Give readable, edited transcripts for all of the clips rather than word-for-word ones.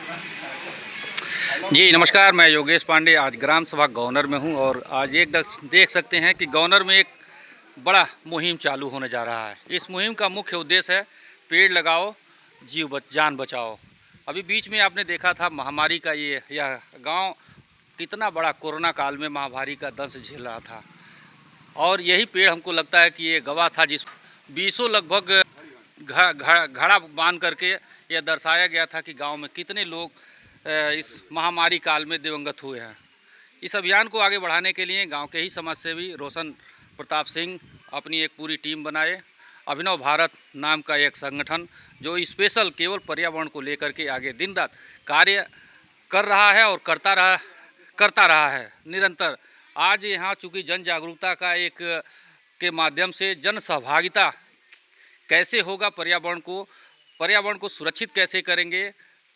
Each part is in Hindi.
जी नमस्कार, मैं योगेश पांडे आज ग्राम सभा गवर्नर में हूं और आज देख सकते हैं कि गवर्नर में एक बड़ा मुहिम चालू होने जा रहा है। इस मुहिम का मुख्य उद्देश्य है पेड़ लगाओ जान बचाओ। अभी बीच में आपने देखा था महामारी का यह गांव कितना बड़ा कोरोना काल में महामारी का दंश झेल रहा था और यही पेड़ हमको लगता है कि ये गवाह था जिस 20 लगभग घड़ा बांध करके यह दर्शाया गया था कि गांव में कितने लोग इस महामारी काल में दिवंगत हुए हैं। इस अभियान को आगे बढ़ाने के लिए गांव के ही समाजसेवी रोशन प्रताप सिंह अपनी एक पूरी टीम बनाए। अभिनव भारत नाम का एक संगठन जो स्पेशल केवल पर्यावरण को लेकर के आगे दिन रात कार्य कर रहा है और करता रहा है निरंतर। आज यहाँ चूँकि जन जागरूकता का एक के माध्यम से जन सहभागिता कैसे होगा, पर्यावरण को सुरक्षित कैसे करेंगे,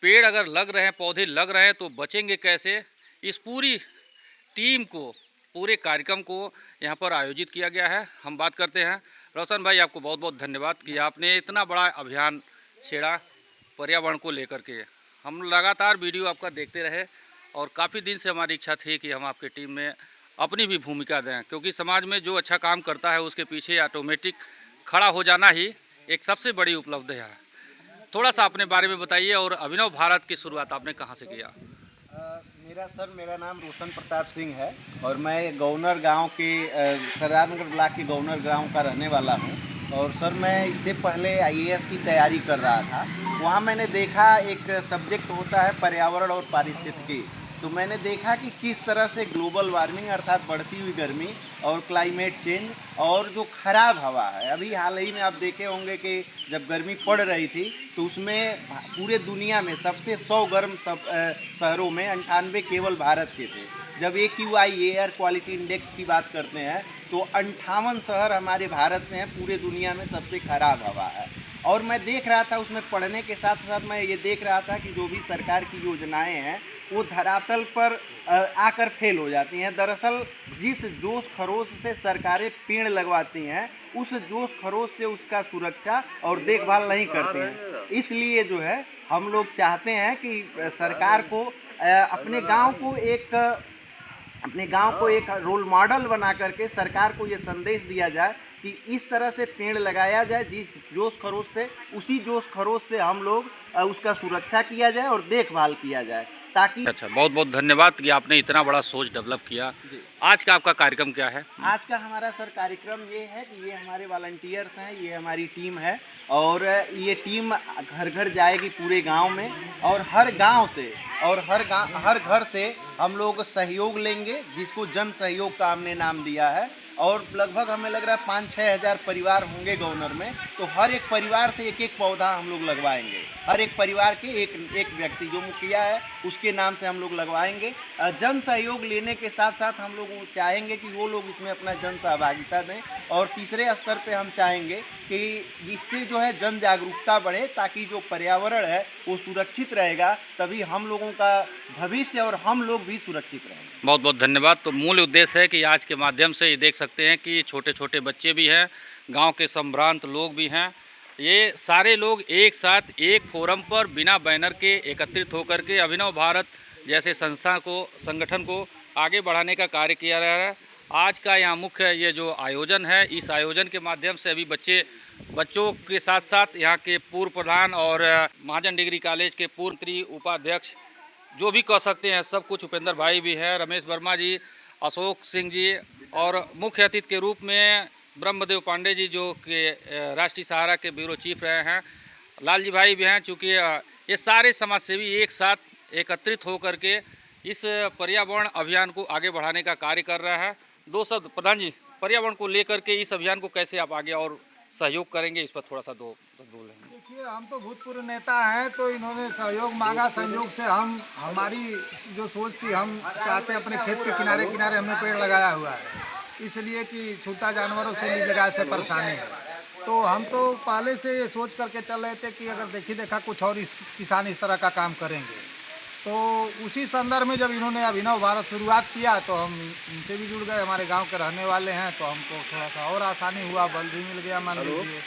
पेड़ अगर लग रहे हैं, पौधे लग रहे हैं तो बचेंगे कैसे, इस पूरी टीम को, पूरे कार्यक्रम को यहाँ पर आयोजित किया गया है। हम बात करते हैं रोशन भाई, आपको बहुत बहुत धन्यवाद कि आपने इतना बड़ा अभियान छेड़ा पर्यावरण को लेकर के। हम लगातार वीडियो आपका देखते रहे और काफ़ी दिन से हमारी इच्छा थी कि हम आपकी टीम में अपनी भी भूमिका दें, क्योंकि समाज में जो अच्छा काम करता है उसके पीछे ऑटोमेटिक खड़ा हो जाना ही एक सबसे बड़ी उपलब्धि है। थोड़ा सा अपने बारे में बताइए और अभिनव भारत की शुरुआत आपने कहाँ से किया? मेरा नाम रोशन प्रताप सिंह है और मैं गवर्नर गांव के सरदारनगर ब्लॉक के गवर्नर गांव का रहने वाला हूं। और सर, मैं इससे पहले आईएएस की तैयारी कर रहा था। वहां मैंने देखा एक सब्जेक्ट होता है पर्यावरण और पारिस्थितिकी। तो मैंने देखा कि किस तरह से ग्लोबल वार्मिंग अर्थात बढ़ती हुई गर्मी और क्लाइमेट चेंज और जो खराब हवा है, अभी हाल ही में आप देखे होंगे कि जब गर्मी पड़ रही थी तो उसमें पूरे दुनिया में सबसे 100 गर्म शहरों में 98 केवल भारत के थे। जब AQI एयर क्वालिटी इंडेक्स की बात करते हैं तो 58 शहर हमारे भारत में हैं। पूरे दुनिया में सबसे खराब हवा है। और मैं देख रहा था, उसमें पढ़ने के साथ साथ मैं ये देख रहा था कि जो भी सरकार की योजनाएं हैं वो धरातल पर आकर फेल हो जाती हैं। दरअसल जिस जोश खरोश से सरकारें पेड़ लगवाती हैं, उस जोश खरोश से उसका सुरक्षा और देखभाल नहीं करती हैं। इसलिए जो है हम लोग चाहते हैं कि सरकार को अपने गांव को एक रोल मॉडल बना करके सरकार को ये संदेश दिया जाए कि इस तरह से पेड़ लगाया जाए जिस जोश खरोश से, उसी जोश खरोश से हम लोग उसका सुरक्षा किया जाए और देखभाल किया जाए ताकि। अच्छा, बहुत बहुत धन्यवाद कि आपने इतना बड़ा सोच डेवलप किया। आज का आपका कार्यक्रम क्या है? आज का हमारा सर कार्यक्रम ये है कि ये हमारे वॉलंटियर्स हैं, ये हमारी टीम है और ये टीम घर घर जाएगी पूरे गांव में और हर गांव से और हर घर से हम लोग सहयोग लेंगे, जिसको जन सहयोग का हमने नाम दिया है। और लगभग हमें लग रहा है 5-6 हज़ार परिवार होंगे गवर्नर में, तो हर एक परिवार से एक एक पौधा हम लोग लगवाएंगे। हर एक परिवार के एक व्यक्ति जो मुखिया है उसके नाम से हम लोग लगवाएंगे। जन सहयोग लेने के साथ साथ हम लोग चाहेंगे कि वो लोग इसमें अपना जन सहभागिता दें। और तीसरे स्तर पे हम चाहेंगे कि इससे जो है जन जागरूकता बढ़े ताकि जो पर्यावरण है वो सुरक्षित रहेगा, तभी हम लोगों का भविष्य और हम लोग भी सुरक्षित रहेंगे। बहुत बहुत धन्यवाद। तो मूल उद्देश्य है कि आज के माध्यम से ये देख सकते हैं कि छोटे छोटे बच्चे भी हैं, गांव के संभ्रांत लोग भी हैं, ये सारे लोग एक साथ एक फोरम पर बिना बैनर के एकत्रित होकर के अभिनव भारत जैसे संगठन को आगे बढ़ाने का कार्य किया जा रहा है। आज का यहाँ मुख्य ये जो आयोजन है, इस आयोजन के माध्यम से अभी बच्चों के साथ साथ यहाँ के पूर्व प्रधान और महाजन डिग्री कॉलेज के पूर्व उपाध्यक्ष जो भी कह सकते हैं सब कुछ, उपेंद्र भाई भी हैं, रमेश वर्मा जी, अशोक सिंह जी और मुख्य अतिथि के रूप में ब्रह्मदेव पांडे जी जो कि राष्ट्रीय सहारा के ब्यूरो चीफ रहे हैं, लाल जी भाई भी हैं। चूँकि ये सारे समाजसेवी एक साथ एकत्रित होकर के इस पर्यावरण अभियान को आगे बढ़ाने का कार्य कर रहा है। दो शब्द प्रधान जी, पर्यावरण को लेकर के इस अभियान को कैसे आप आगे और सहयोग करेंगे, इस पर थोड़ा सा दो बोलेंगे। देखिए, हम तो भूतपूर्व नेता हैं तो इन्होंने सहयोग मांगा, संयोग से हमारी जो सोच थी, हम चाहते हैं अपने खेत के किनारे किनारे हमने पेड़ लगाया हुआ है, इसलिए कि छूटा जानवरों से नील गाय से परेशानी है। तो हम तो पहले से ये सोच करके चल रहे थे कि अगर देखा कुछ और किसान इस तरह का काम करेंगे। तो उसी संदर्भ में जब इन्होंने अभिनव भारत शुरुआत किया तो हम इनसे भी जुड़ गए। हमारे गांव के रहने वाले हैं तो हमको थोड़ा सा और आसानी हुआ, बल भी मिल गया मान लीजिए।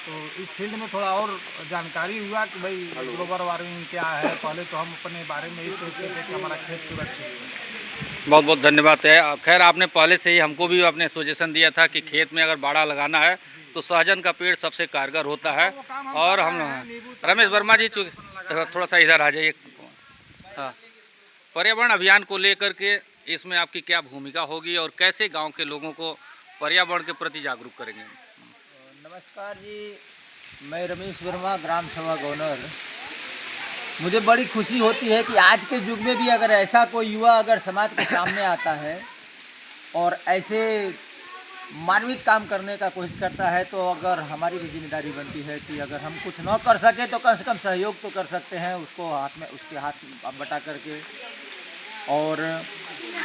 तो इस फील्ड में थोड़ा और जानकारी हुआ कि भाई ग्लोबल वार्मिंग क्या है। पहले तो हम अपने बारे में ही सोचते थे कि हमारा खेत सुरक्षित है। बहुत बहुत धन्यवाद है। खैर आपने पहले से ही हमको भी अपने सजेशन दिया था कि खेत में अगर बाड़ा लगाना है तो सहजन का पेड़ सबसे कारगर होता है। और हम रमेश वर्मा जी थोड़ा सा इधर आ जाइए। हाँ, पर्यावरण अभियान को लेकर के इसमें आपकी क्या भूमिका होगी और कैसे गांव के लोगों को पर्यावरण के प्रति जागरूक करेंगे? नमस्कार जी, मैं रमेश वर्मा, ग्राम सभा गवर्नर। मुझे बड़ी खुशी होती है कि आज के युग में भी अगर ऐसा कोई युवा अगर समाज के सामने आता है और ऐसे मानविक काम करने का कोशिश करता है, तो अगर हमारी भी जिम्मेदारी बनती है कि अगर हम कुछ न कर सके तो कम से कम सहयोग तो कर सकते हैं उसको उसके हाथ बटा करके। और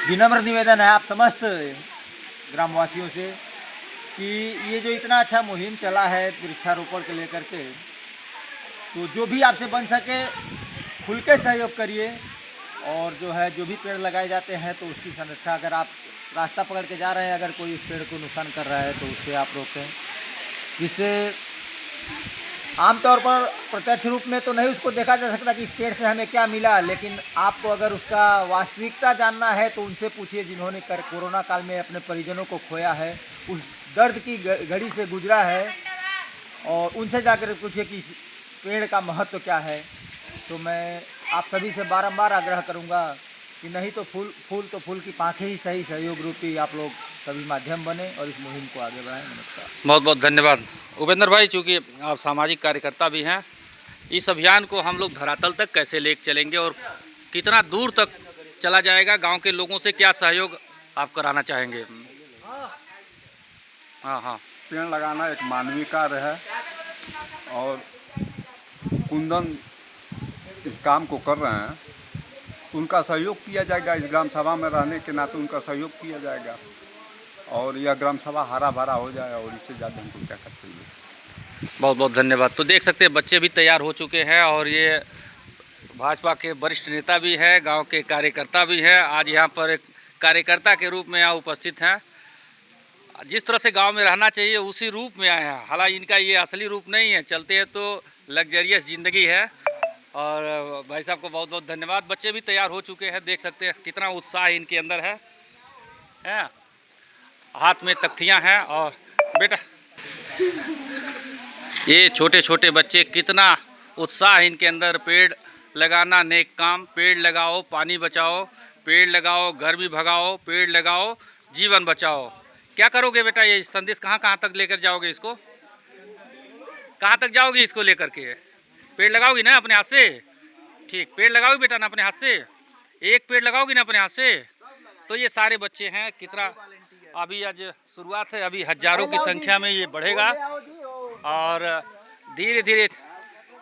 विनम्र निवेदन है आप समस्त ग्रामवासियों से कि ये जो इतना अच्छा मुहिम चला है वृक्षारोपण के लेकर के, तो जो भी आपसे बन सके खुल के सहयोग करिए। और जो है जो भी पेड़ लगाए जाते हैं तो उसकी संरक्षा, अगर आप रास्ता पकड़ के जा रहे हैं, अगर कोई उस पेड़ को नुकसान कर रहा है तो उससे आप रोकें। जिससे आमतौर पर प्रत्यक्ष रूप में तो नहीं उसको देखा जा सकता कि इस पेड़ से हमें क्या मिला, लेकिन आपको अगर उसका वास्तविकता जानना है तो उनसे पूछिए जिन्होंने कोरोना काल में अपने परिजनों को खोया है, उस दर्द की घड़ी से गुजरा है, और उनसे जाकर पूछिए कि इस पेड़ का महत्व क्या है। तो मैं आप सभी से बारंबार आग्रह करूंगा कि नहीं तो फूल की पाँखें ही सही, सहयोग रूपी आप लोग सभी माध्यम बने और इस मुहिम को आगे बढ़ाएं। नमस्कार। बहुत बहुत धन्यवाद उपेंद्र भाई, चूँकि आप सामाजिक कार्यकर्ता भी हैं, इस अभियान को हम लोग धरातल तक कैसे लेकर चलेंगे और कितना दूर तक चला जाएगा, गांव के लोगों से क्या सहयोग आप कराना चाहेंगे? हाँ हाँ, पेड़ लगाना एक मानवीय कार्य है और कुंदन इस काम को कर रहे हैं, उनका सहयोग किया जाएगा। इस ग्राम सभा में रहने के नाते उनका सहयोग किया जाएगा और यह ग्राम सभा हरा भरा हो जाए, और इससे ज़्यादा हमको क्या कर चाहिए। बहुत बहुत धन्यवाद। तो देख सकते हैं बच्चे भी तैयार हो चुके हैं और ये भाजपा के वरिष्ठ नेता भी हैं, गांव के कार्यकर्ता भी हैं। आज यहाँ पर एक कार्यकर्ता के रूप में यहाँ उपस्थित हैं। जिस तरह से गांव में रहना चाहिए उसी रूप में आए हैं। हालांकि इनका ये असली रूप नहीं है, चलते हैं तो लग्जरियस ज़िंदगी है। और भाई साहब को बहुत बहुत धन्यवाद। बच्चे भी तैयार हो चुके हैं, देख सकते हैं कितना उत्साह इनके अंदर है। हाथ में तख्तियाँ हैं और बेटा ये छोटे छोटे बच्चे, कितना उत्साह इनके अंदर। पेड़ लगाना नेक काम, पेड़ लगाओ पानी बचाओ, पेड़ लगाओ गर्मी भगाओ, पेड़ लगाओ जीवन बचाओ। क्या करोगे बेटा, ये संदेश कहाँ कहाँ तक लेकर जाओगे? इसको कहाँ तक जाओगी इसको लेकर के? पेड़ लगाओगी ना अपने हाथ से? ठीक, पेड़ लगाओगी बेटा ना अपने हाथ से? एक पेड़ लगाओगी ना अपने हाथ से? तो ये सारे बच्चे हैं, कितना अभी आज शुरुआत है, अभी हजारों की संख्या में ये बढ़ेगा और धीरे धीरे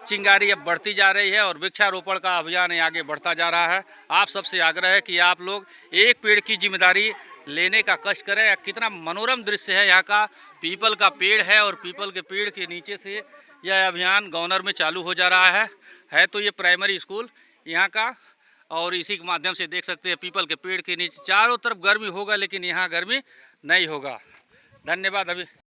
चिंगारी अब बढ़ती जा रही है और वृक्षारोपण का अभियान आगे बढ़ता जा रहा है। आप सबसे आग्रह है कि आप लोग एक पेड़ की जिम्मेदारी लेने का कष्ट करें। कितना मनोरम दृश्य है, यहाँ का पीपल का पेड़ है और पीपल के पेड़ के नीचे से यह अभियान गवर्नर में चालू हो जा रहा है। तो ये प्राइमरी स्कूल यहाँ का, और इसी के माध्यम से देख सकते हैं पीपल के पेड़ के नीचे चारों तरफ गर्मी होगा, लेकिन यहाँ गर्मी नहीं होगा। धन्यवाद। अभी